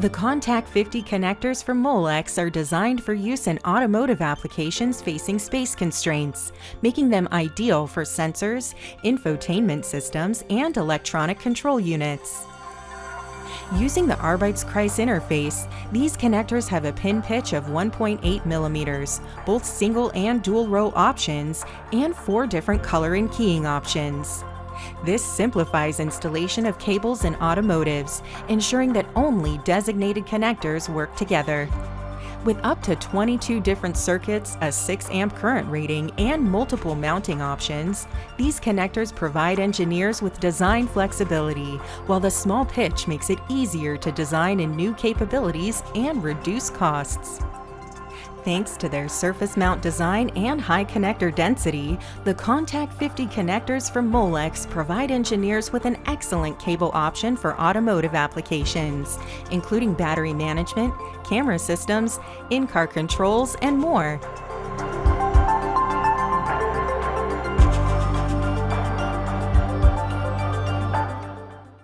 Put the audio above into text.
The ConnTAK50 connectors from Molex are designed for use in automotive applications facing space constraints, making them ideal for sensors, infotainment systems, and electronic control units. Using the Arbeitskreis interface, these connectors have a pin pitch of 1.8 millimeters, both single and dual row options, and 4 different color and keying options. This simplifies installation of cables in automotives, ensuring that only designated connectors work together. With up to 22 different circuits, a 6 amp current rating, and multiple mounting options, these connectors provide engineers with design flexibility, while the small pitch makes it easier to design in new capabilities and reduce costs. Thanks to their surface mount design and high connector density, the ConnTAK50 connectors from Molex provide engineers with an excellent cable option for automotive applications, including battery management, camera systems, in-car controls, and more.